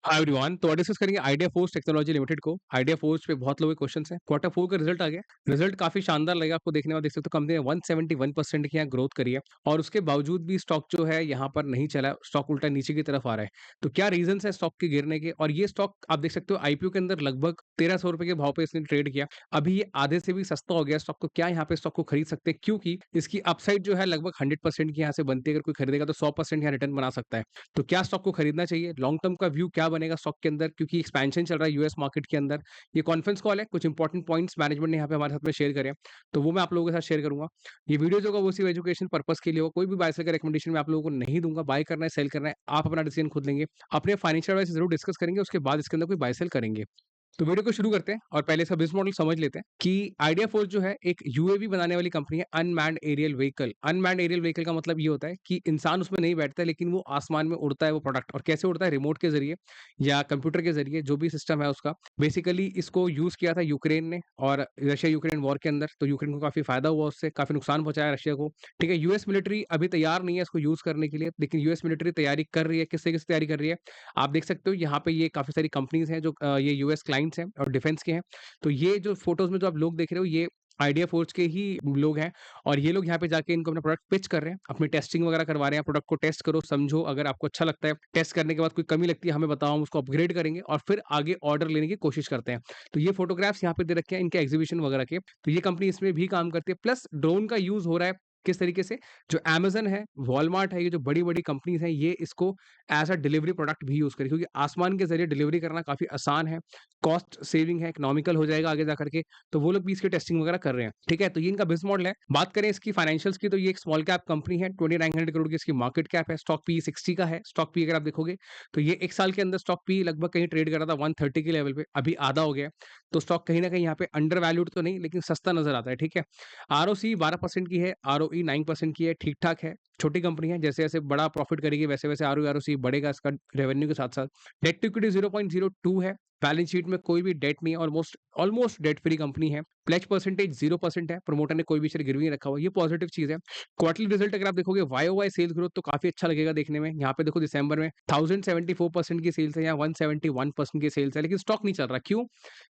Hi everyone. तो discuss करेंगे idea force technology limited को। आइडिया फोर्स पे बहुत लोगों के क्वेश्चंस हैं। क्वार्टर फोर का रिजल्ट आ गया। रिजल्ट काफी शानदार लगेगा आपको देखने में। देख सकते हो कंपनी ने 171% की यहाँ ग्रोथ करी है और उसके बावजूद भी स्टॉक जो है यहाँ पर नहीं चला। स्टॉक उल्टा नीचे की तरफ आ रहा है। तो क्या रीजन है स्टॉक के गिरने के? और ये स्टॉक आप देख सकते हो आईपीओ के अंदर लगभग 1300 रुपए के भाव पे इसने ट्रेड किया। अभी ये आधे से भी सस्ता हो गया स्टॉक। तो क्या यहाँ पे स्टॉक को खरीद सकते हैं? क्योंकि इसकी अपसाइड जो है लगभग 100% की यहाँ से बनती है। अगर कोई खरीदेगा तो 100% यहाँ रिटर्न बना सकता है। तो क्या स्टॉक को खरीदना चाहिए? लॉन्ग टर्म का व्यू क्या बनेगा स्टॉक के अंदर, क्योंकि एक्सपेंशन चल रहा है यूएस मार्केट के अंदर। ये कॉन्फ्रेंस कॉल है, कुछ इंपॉर्टेंट पॉइंट्स मैनेजमेंट ने यहाँ पे हमारे साथ में शेयर करे हैं, तो वो मैं आप लोगों के साथ शेयर करूंगा। ये वीडियो जो होगा वो सिर्फ एजुकेशन पर्पस के लिए होगा। कोई भी बाय सेल का रिकमेंडेशन मैं आप लोगों को नहीं दूंगा। बाय करना है, सेल करना है, आप अपना डिसीजन खुद लेंगे। अपने फाइनेंशियल एडवाइस जरूर डिस्कस करेंगे, उसके बाद इसके अंदर कोई बाय सेल करेंगे। तो वीडियो को शुरू करते हैं और पहले इसका बिजनेस मॉडल समझ लेते हैं कि आइडिया फोर्स जो है एक यूएवी बनाने वाली कंपनी है, unmanned aerial vehicle. Unmanned aerial vehicle का मतलब ये होता है कि इंसान उसमें नहीं बैठता है, लेकिन वो आसमान में उड़ता है वो प्रोडक्ट। और कैसे उड़ता है? रिमोट के जरिए या कंप्यूटर के जरिए, जो भी सिस्टम है उसका। बेसिकली इसको यूज किया था यूक्रेन ने और रशिया यूक्रेन वॉर के अंदर। तो यूक्रेन को काफी फायदा हुआ उससे, काफी नुकसान पहुंचाया रशिया को। ठीक है, यूएस मिलिट्री अभी तैयार नहीं है इसको यूज करने के लिए, लेकिन यूएस मिलिट्री तैयारी कर रही है। किस तरीके से तैयारी कर रही है आप देख सकते हो। यहाँ पे ये काफी सारी कंपनीज हैं जो ये यूएस क्लाइंट्स हैं और डिफेंस के हैं। तो ये जो फोटोज में जो आप लोग देख रहे हो, ये आइडिया फोर्स के ही लोग हैं। और ये लोग यहाँ पे जाके इनको अपना प्रोडक्ट पिच कर रहे हैं, अपनी टेस्टिंग वगैरह करवा रहे हैं। प्रोडक्ट को टेस्ट करो, समझो, अगर आपको अच्छा लगता है, टेस्ट करने के बाद कोई कमी लगती है हमें बताओ, हम उसको अपग्रेड करेंगे और फिर आगे ऑर्डर लेने की कोशिश करते हैं। तो ये फोटोग्राफ्स यहाँ पे दे रखे हैं इनके एग्जीबिशन वगैरह के। तो ये कंपनी इसमें भी काम करती है। प्लस ड्रोन का यूज हो रहा है किस तरीके से? जो अमेजन है, वॉलमार्ट है, ये जो बड़ी बड़ी कंपनीज हैं, ये इसको एज अ डिलीवरी प्रोडक्ट भी यूज करें, क्योंकि आसमान के जरिए डिलीवरी करना काफी आसान है, कॉस्ट सेविंग है, इकोनॉमिकल हो जाएगा आगे जाकर के। तो वो लोग भी इसकी टेस्टिंग वगैरह कर रहे हैं। ठीक है, तो ये इनका बिजनेस मॉडल है। बात करें इसकी फाइनेंशियल्स की, तो ये एक स्मॉल कैप कंपनी है। 2900 करोड़ की इसकी मार्केट कैप है। स्टॉक पी 60 का है। स्टॉक पी अगर आप देखोगे तो ये एक साल के अंदर स्टॉक पी लगभग कहीं ट्रेड कर रहा था 130 के लेवल पे, अभी आधा हो गया है। तो स्टॉक कहीं ना कहीं यहाँ पे अंडर वैल्यूड तो नहीं, लेकिन सस्ता नजर आता है। ठीक है, आरओसी 12% की है, आरओई 9% की है, ठीक ठाक है। छोटी कंपनी है, जैसे जैसे बड़ा प्रॉफिट करेगी वैसे वैसे आरओ आरओसी बढ़ेगा इसका रेवेन्यू के साथ साथ। डेट टू इक्विटी 0.02 है। बैलेंस शीट में कोई भी डेट नहीं है, almost almost debt free company है। प्लेज परसेंटेज 0% है। प्रमोटर ने कोई भी शेयर गिरवी नहीं रखा हुआ, ये पॉजिटिव चीज है। क्वार्टरली रिजल्ट अगर आप देखोगे, वाई वाई सेल्स ग्रोथ तो काफी अच्छा लगेगा देखने में। यहाँ पे देखो दिसंबर में 1074% की सेल्स है, यहाँ 171% की सेल्स है, लेकिन स्टॉक नहीं चल रहा। क्यों?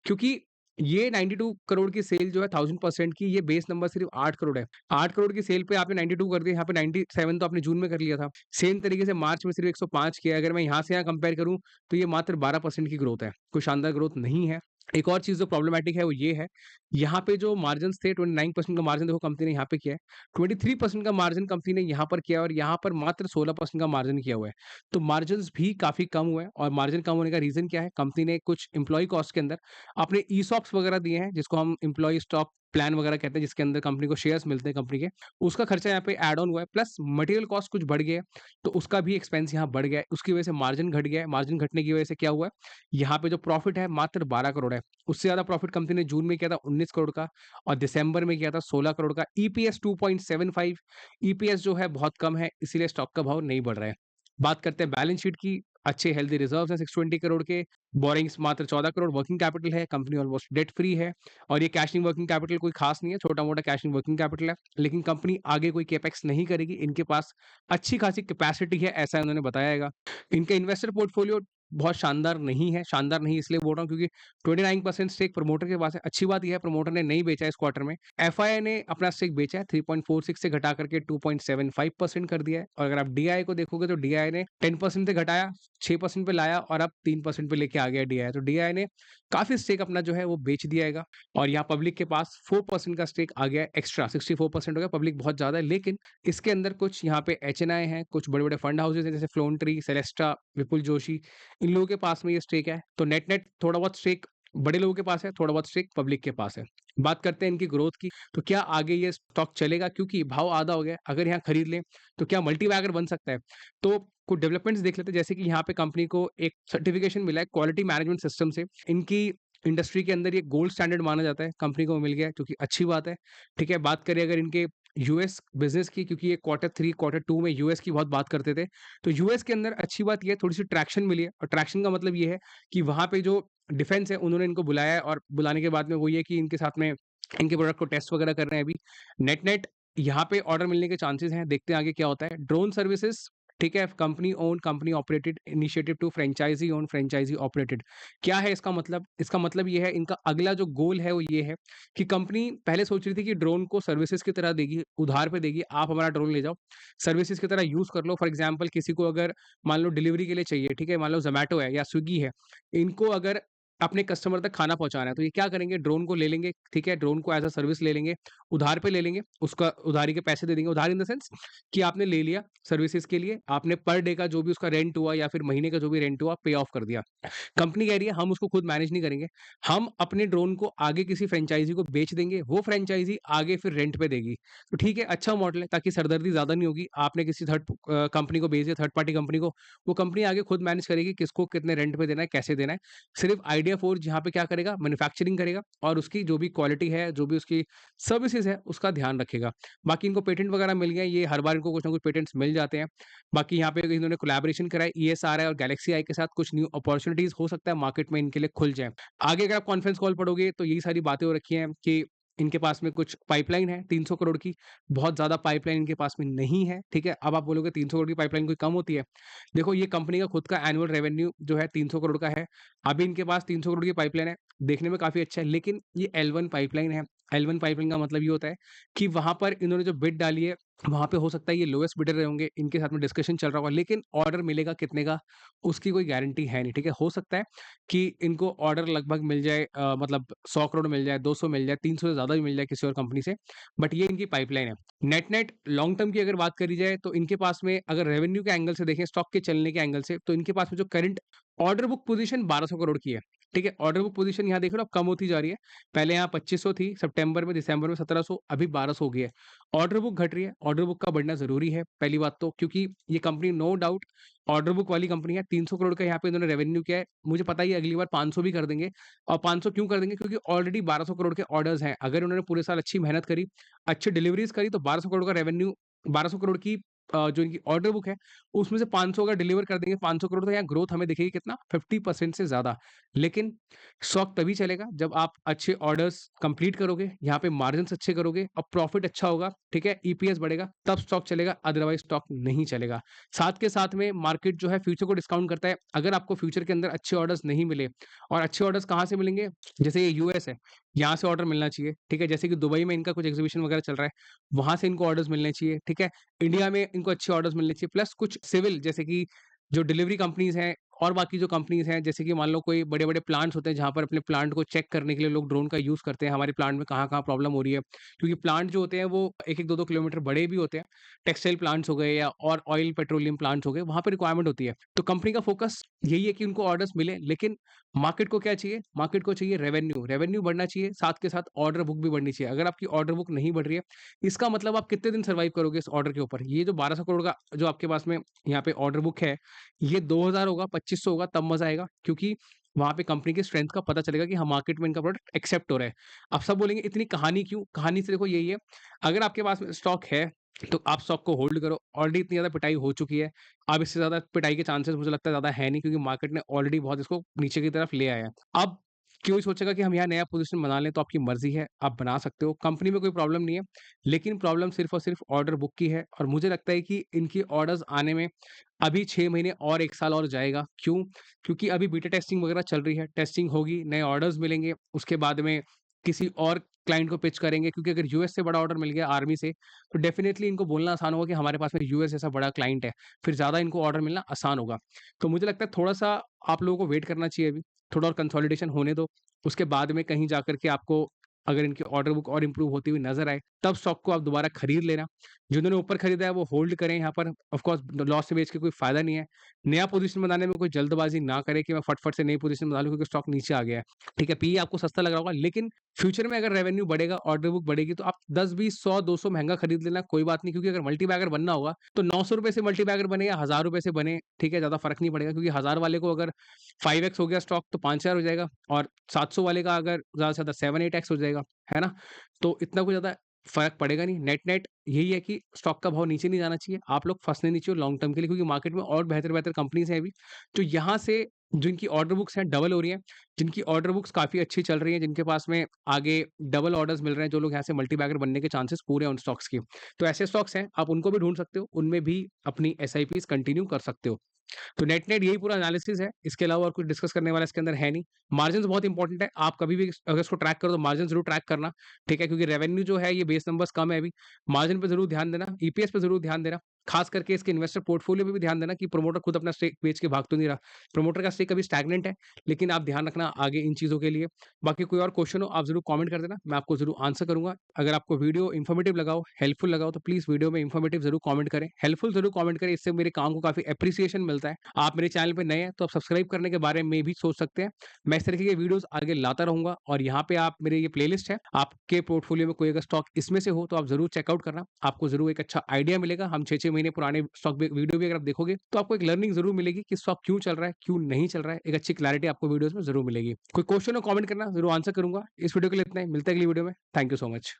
क्योंकि ये 92 करोड़ की सेल जो है 1000% की, ये बेस नंबर सिर्फ 8 करोड़ है। 8 करोड़ की सेल पे आपने 92 कर दिया, यहाँ पे 97 तो आपने जून में कर लिया था। सेम तरीके से मार्च में सिर्फ 105 किया। अगर मैं यहाँ से यहाँ कंपेयर करूं तो ये मात्र 12% की ग्रोथ है, कोई शानदार ग्रोथ नहीं है। एक और चीज जो प्रॉब्लमेटिक है वो ये है, यहाँ पे जो मार्जिन थे 29% का मार्जिन देखो कंपनी ने यहाँ पे किया है। 23% का मार्जिन कंपनी ने यहाँ पर किया और यहाँ पर मात्र 16% का मार्जिन किया हुआ है। तो मार्जिन भी काफी कम हुए हैं। और मार्जिन कम होने का रीजन क्या है? कंपनी ने कुछ एम्प्लॉय कॉस्ट के अंदर अपने ईसॉप्स वगैरह दिए हैं, जिसको हम एम्प्लॉय स्टॉक प्लान वगैरह कहते हैं, जिसके अंदर कंपनी को शेयर्स मिलते हैं कंपनी के। उसका खर्चा यहाँ पे ऐड ऑन हुआ है। प्लस मटेरियल कॉस्ट कुछ बढ़ गया है, तो उसका भी एक्सपेंस यहाँ बढ़ गया है। उसकी वजह से मार्जिन घट गया है। मार्जिन घटने की वजह से क्या हुआ है? यहाँ पे जो प्रॉफिट है मात्र 12 करोड़ है। उससे ज्यादा प्रॉफिट कंपनी ने जून में किया था 19 करोड़ का और दिसंबर में किया था 16 करोड़ का। ईपीएस 2.75, ईपीएस जो है बहुत कम है, इसीलिए स्टॉक का भाव नहीं बढ़ रहा है। बात करते हैं बैलेंस शीट की। अच्छे हेल्दी रिजर्व्स हैं 620 करोड़ के। बोरिंग्स मात्र 14 करोड़। वर्किंग कैपिटल है, कंपनी ऑलमोस्ट डेट फ्री है। और ये कैशिंग वर्किंग कैपिटल कोई खास नहीं है, छोटा मोटा कैशिंग वर्किंग कैपिटल है। लेकिन कंपनी आगे कोई कैपेक्स नहीं करेगी, इनके पास अच्छी खासी कैपेसिटी है, ऐसा इन्होंने बताया। इनका इन्वेस्टर पोर्टफोलियो बहुत शानदार नहीं है। शानदार नहीं इसलिए बोल रहा हूँ क्योंकि 29% स्टेक प्रमोटर के पास है। अच्छी बात यह है प्रमोटर ने नहीं बेचा इस क्वार्टर में। एफआईआई ने अपना स्टेक बेचा है, 3.46 से घटा करके 2.75% कर दिया है। और अगर आप डीआई को देखोगे तो डीआई ने 10% से घटाया, 6% पे लाया और अब 3% पे लेके आ गया डीआई। तो डीआई ने काफी स्टेक अपना जो है वो बेच दिया। और यहाँ पब्लिक के पास 4% का स्टेक आ गया है एक्स्ट्रा, 64% हो गया। पब्लिक बहुत ज्यादा है, लेकिन इसके अंदर कुछ यहाँ पे एचएनआई हैं, कुछ बड़े बड़े फंड हाउसेज हैं, जैसे फ्लोन ट्री, सेलेस्टा, विपुल जोशी, इन लोगों के पास में ये स्टेक है। तो नेट नेट थोड़ा बहुत स्टेक बड़े लोगों के पास है, थोड़ा बहुत स्टेक पब्लिक के पास है। बात करते हैं इनकी ग्रोथ की। तो क्या आगे ये स्टॉक चलेगा? क्योंकि भाव आधा हो गया, अगर यहाँ खरीद लें तो क्या मल्टीबैगर बन सकता है? तो कुछ डेवलपमेंट्स देख लेते हैं, जैसे कि यहाँ पे कंपनी को एक सर्टिफिकेशन मिला है क्वालिटी मैनेजमेंट सिस्टम से। इनकी इंडस्ट्री के अंदर ये गोल्ड स्टैंडर्ड माना जाता है, कंपनी को मिल गया है, जो कि अच्छी बात है। ठीक है, बात करें अगर इनके यूएस बिजनेस की, क्योंकि ये क्वार्टर 3 क्वार्टर 2 में यूएस की बहुत बात करते थे। तो यूएस के अंदर अच्छी बात ये है, थोड़ी सी ट्रैक्शन मिली है। और ट्रैक्शन का मतलब ये है कि वहां पे जो डिफेंस है उन्होंने इनको बुलाया है, और बुलाने के बाद में वो ये कि इनके साथ में इनके प्रोडक्ट को टेस्ट वगैरह कर रहे हैं अभी। नेट नेट यहाँ पे ऑर्डर मिलने के चांसेस हैं, देखते हैं आगे क्या होता है। ड्रोन सर्विसेज ठीक है? Company owned, company operated, initiative to franchise owned, franchise operated. क्या है इसका मतलब? इसका मतलब ये है, इनका अगला जो गोल है वो ये है कि कंपनी पहले सोच रही थी कि ड्रोन को सर्विसेज़ की तरह देगी, उधार पे देगी, आप हमारा ड्रोन ले जाओ, सर्विसेज़ की तरह यूज़ कर लो। फॉर एग्ज़ाम्पल किसी को अगर मान लो डिलीवरी के लिए चाहिए, ठीक है? मान लो ज़ोमैटो है या स्विगी है, इनको अगर अपने कस्टमर तक खाना पहुँचाना है, तो ये क्या करेंगे? ड्रोन को ले लेंगे, ठीक है? ड्रोन को एज़ अ सर्विस ले लेंगे, उधार पे ले लेंगे, उसका उधारी के पैसे दे देंगे। उधार इन द सेंस कि आपने ले लिया सर्विसेज़ के लिए, आपने पर डे का जो भी उसका रेंट हुआ या फिर महीने का जो भी रेंट हुआ, पे ऑफ कर दिया। कंपनी कह रही है हम उसको खुद मैनेज नहीं करेंगे, हम अपने ड्रोन को आगे किसी फ्रेंचाइज़ी को बेच देंगे, वो फ्रेंचाइज़ी आगे फिर रेंट पे देगी। तो ठीक है, अच्छा मॉडल है ताकि सरदर्दी ज़्यादा नहीं होगी। आपने किसी कंपनी को बेच दिया, थर्ड पार्टी कंपनी को, वो कंपनी आगे खुद मैनेज करेगी किसको कितने रेंट पे देना है, कैसे देना है। सिर्फ आइडिया फ़ोर्स यहाँ पे क्या करेगा, मैन्युफैक्चरिंग करेगा और उसकी जो भी क्वालिटी है, जो भी उसकी सर्विसेज़ है, उसका ध्यान रखेगा। बाकी इनको पेटेंट वगैरह मिल गए, ये हर बार इनको कुछ ना कुछ पेटेंट्स मिल जाते हैं। बाकी यहाँ पे इन्होंने कोलैबोरेशन करा है ईएसआरआई और गैलेक्सी आई के साथ, कुछ न्यू अपॉर्च्युनिटीज़ हो सकता है मार्केट में इनके लिए खुल जाएँ। आगे अगर आप कॉन्फ्रेंस कॉल पढ़ोगे तो यही सारी बातें हो रखी हैं कि इनके पास में कुछ पाइपलाइन है 300 करोड़ की, बहुत ज़्यादा पाइपलाइन इनके पास में नहीं है, ठीक है? अब आप बोलोगे 300 करोड़ की पाइपलाइन कोई कम होती है? देखो ये कंपनी का खुद का एनुअल रेवेन्यू जो है 300 करोड़ का है। अभी इनके पास 300 करोड़ की पाइपलाइन है, देखने में काफ़ी अच्छा है, लेकिन ये L1 पाइपलाइन है। L1 पाइपलाइन का मतलब ये होता है कि वहाँ पर इन्होंने जो बिड डाली है, वहाँ पे हो सकता है ये लोएस्ट बिडर रहे होंगे, इनके साथ में डिस्कशन चल रहा होगा, लेकिन ऑर्डर मिलेगा कितने का, उसकी कोई गारंटी है नहीं, ठीक है? हो सकता है कि इनको ऑर्डर लगभग मिल जाए मतलब 100 करोड़ मिल जाए, 200 मिल जाए, 300 से ज़्यादा भी मिल जाए किसी और कंपनी से, बट ये इनकी पाइपलाइन है। नेट-नेट लॉन्ग टर्म की अगर बात करी जाए, तो इनके पास में अगर रेवेन्यू के एंगल से देखें, स्टॉक के चलने के एंगल से, तो इनके पास में जो current order book position 1200 crore की है, ठीक है? ऑर्डर बुक पोज़ीशन यहाँ देख रहे हो आप कम होती जा रही है। पहले यहाँ 2500 थी, सितंबर में, दिसंबर में 1700, अभी 1200 हो गई है। ऑर्डर बुक घट रही है, ऑर्डर बुक का बढ़ना ज़रूरी है, पहली बात तो, क्योंकि ये company no doubt order book वाली कंपनी है। 300 करोड़ का यहाँ पे इन्होंने रेवेन्यू किया है। मुझे पता ही है अगली बार 500 भी कर देंगे, और 500 क्यों कर देंगे? क्योंकि ऑलरेडी 1200 करोड़ के ऑर्डर्स हैं। अगर उन्होंने पूरे साल अच्छी मेहनत करी, अच्छी डिलीवरीज़ करी, तो 1200 करोड़ का रेवेन्यू, 1200 करोड़ की जो इनकी ऑर्डर बुक है, उसमें से 500 अगर डिलीवर कर देंगे, 500 करोड़, तो यहाँ ग्रोथ हमें दिखेगी कितना? 50% से ज़्यादा। लेकिन स्टॉक तभी चलेगा जब आप अच्छे ऑर्डर्स कंप्लीट करोगे, यहाँ पे मार्जिन्स अच्छे करोगे और प्रॉफिट अच्छा होगा, ठीक है? ईपीएस बढ़ेगा, तब स्टॉक चलेगा, अदरवाइज़ स्टॉक नहीं चलेगा। साथ के साथ में मार्केट जो है फ्यूचर को डिस्काउंट करता है। अगर आपको फ्यूचर के अंदर अच्छे ऑर्डर्स नहीं मिले, और अच्छे ऑर्डर्स कहाँ से मिलेंगे? जैसे ये यूएस है, यहाँ से ऑर्डर मिलना चाहिए, ठीक है? जैसे कि दुबई में इनका कुछ एग्ज़िबिशन वगैरह चल रहा है, वहाँ से इनको ऑर्डर्स मिलने चाहिए, ठीक है? इंडिया में इनको अच्छे ऑर्डर्स मिलने चाहिए, प्लस कुछ सिविल जैसे कि जो डिलीवरी कंपनीज़ हैं और बाकी जो कंपनीज़ हैं, जैसे कि मान लो कोई बड़े-बड़े प्लांट्स होते हैं, जहाँ पर अपने प्लांट को चेक करने के लिए लोग ड्रोन का यूज़ करते हैं, हमारे प्लांट में कहाँ-कहाँ प्रॉब्लम हो रही है। क्योंकि प्लांट जो होते हैं वो 1-1, 2-2 किलोमीटर बड़े भी होते हैं। टेक्सटाइल प्लांट्स हो गए या और ऑयल पेट्रोलियम प्लांट्स हो गए, वहाँ पे रिक्वायरमेंट होती है। तो कंपनी का फोकस यही है कि उनको ऑर्डर्स मिले, लेकिन मार्केट को क्या चाहिए? मार्केट को चाहिए रेवेन्यू, रेवेन्यू बढ़ना चाहिए, साथ के साथ ऑर्डर बुक भी बढ़नी चाहिए। अगर आपकी ऑर्डर बुक नहीं बढ़ रही है, इसका मतलब आप कितने दिन सर्वाइव करोगे इस ऑर्डर के ऊपर? ये जो 1200 करोड़ का जो आपके पास में यहाँ पे ऑर्डर बुक है, ये 2000 होगा, 2500 होगा, तब मज़ा आएगा, क्योंकि वहाँ पे कंपनी की स्ट्रेंथ का पता चलेगा कि हाँ, मार्केट में इनका प्रोडक्ट एक्सेप्ट हो रहा है। अब सब बोलेंगे इतनी कहानी क्यों? कहानी से देखो यही है, अगर आपके पास में स्टॉक है, तो आप स्टॉक को होल्ड करो। ऑलरेडी इतनी ज़्यादा पिटाई हो चुकी है, अब इससे ज़्यादा पिटाई के चांसेस मुझे लगता है ज़्यादा है नहीं, क्योंकि मार्केट ने ऑलरेडी बहुत इसको नीचे की तरफ ले आया है। अब कोई सोचेगा कि हम यहाँ नया पोज़ीशन बना लें, तो आपकी मर्ज़ी है, आप बना सकते हो। कंपनी में कोई प्रॉब्लम नहीं है, लेकिन प्रॉब्लम सिर्फ़ और सिर्फ़ ऑर्डर बुक की है, और मुझे लगता है कि इनकी ऑर्डर्स आने में अभी 6 महीने और 1 साल और जाएगा। क्यों? क्योंकि अभी बीटा टेस्टिंग वगैरह चल रही है, टेस्टिंग होगी, नए ऑर्डर्स मिलेंगे, उसके बाद में किसी और क्लाइंट को पिच करेंगे, क्योंकि अगर यूएस से बड़ा ऑर्डर मिल गया आर्मी से, तो डेफ़िनिटली इनको बोलना आसान होगा कि हमारे पास में यूएस जैसा बड़ा क्लाइंट है, फिर ज़्यादा इनको ऑर्डर मिलना आसान होगा। तो मुझे लगता है थोड़ा-सा आप लोगों को वेट करना चाहिए अभी, थोड़ा और कंसोलिडेशन होने दो, उसके बाद में कहीं जाकर के आपको अगर इनकी ऑर्डर बुक और इम्प्रूव होती हुई नज़र आए, तब स्टॉक को आप दोबारा खरीद लेना। जिन्होंने ऊपर खरीदा है वो होल्ड करें यहाँ पर, ऑफ कोर्स लॉस से बेच के कोई फ़ायदा नहीं है। नया पोज़ीशन बनाने में कोई जल्दबाज़ी ना करें कि मैं फट-फट से नई पोज़ीशन बना लूँ क्योंकि स्टॉक नीचे आ गया है। ठीक है, पीई आपको सस्ता लग रहा होगा, लेकिन फ्यूचर में अगर रेवेन्यू बढ़ेगा, ऑर्डर बुक बढ़ेगी, तो आप 10, 20, 100, 200 महँगा खरीद लेना, कोई बात नहीं, क्योंकि अगर मल्टी बैगर बनना होगा, तो ₹900 से मल्टी बैगर बने या ₹1000 से बने, ठीक है, ज़्यादा फ़र्क नहीं पड़ेगा, क्योंकि 1000 वाले को अगर 5x हो गया स्टॉक तो 5000 हो जाएगा, और 700 वाले का अगर ज़्यादा से ज़्यादा 7-8x हो जाएगा, है ना? तो इतना कोई ज़्यादा फ़र्क पड़ेगा नहीं। नेट-नेट यही है कि स्टॉक का भाव नीचे नहीं जाना चाहिए। आप लोग फँसने नहीं चाहिए लॉन्ग टर्म के लिए, क्योंकि मार्केट में और बेहतर-बेहतर कंपनीज़ हैं अभी, जो यहाँ से जिनकी ऑर्डर बुक्स हैं डबल हो रही हैं, जिनकी ऑर्डर बुक्स काफ़ी अच्छी चल रही हैं, जिनके पास में आगे डबल ऑर्डर्स मिल रहे हैं, जो लोग यहाँ से मल्टी बैगर बनने के चांसेस पूरे हैं उन स्टॉक्स की। तो ऐसे स्टॉक्स हैं, आप उनको भी ढूँढ सकते हो, उनमें भी अपनी एसआईपीज़ कंटिन्यू कर सकते हो। तो नेट-नेट यही पूरा एनालिसिस है, इसके अलावा और कुछ डिस्कस करने वाला इसके अंदर है नहीं। मार्जिन्स बहुत इंपॉर्टेंट है, आप कभी भी अगर इसको ट्रैक करो तो मार्जिन ज़रूर ट्रैक करना, ठीक है? क्योंकि रेवेन्यू जो है ये बेस नंबर्स कम है अभी, मार्जिन पे ज़रूर ध्यान देना, ईपीएस पे ज़रूर ध्यान देना, खास करके इसके इन्वेस्टर पोर्टफोलियो पे भी ध्यान देना कि प्रमोटर खुद अपना स्टेक बेच के भाग तो नहीं रहा। प्रमोटर का स्टेक अभी स्टैग्नेंट है, लेकिन आप ध्यान रखना आगे इन चीज़ों के लिए। बाकी कोई और क्वेश्चन हो आप ज़रूर कमेंट कर देना, मैं आपको ज़रूर आंसर करूँगा। अगर आपको वीडियो इन्फॉर्मेटिव लगा हो, हेल्पफुल लगा हो तो प्लीज़ वीडियो में इन्फॉर्मेटिव ज़रूर कमेंट करें, हेल्पफुल ज़रूर कमेंट करें, इससे मेरे काम को काफ़ी एप्रिसिएशन मिलता है। आप मेरे चैनल पे नए हैं तो आप सब्सक्राइब करने के बारे में भी सोच सकते हैं। मैं इस तरीके के वीडियोज़ आगे लाता रहूँगा और यहाँ पे आप मेरे ये प्लेलिस्ट है, आपके पोर्टफोलियो में कोई अगर स्टॉक इसमें से हो तो आप ज़रूर चेकआउट करना। आपको ज़रूर एक अच्छा आइडिया मिलेगा। हम 6-6 महीने पुराने स्टॉक वीडियो भी अगर आप देखोगे तो आपको एक लर्निंग ज़रूर मिलेगी कि स्टॉक क्यों चल रहा है, क्यों नहीं चल रहा है। एक अच्छी क्लैरिटी आपको वीडियोज़ में ज़रूर मिलेगी। कोई क्वेश्चन हो कमेंट करना, ज़रूर आंसर करूँगा। इस वीडियो के लिए इतना ही, मिलते हैं अगली वीडियो में। Thank you so much.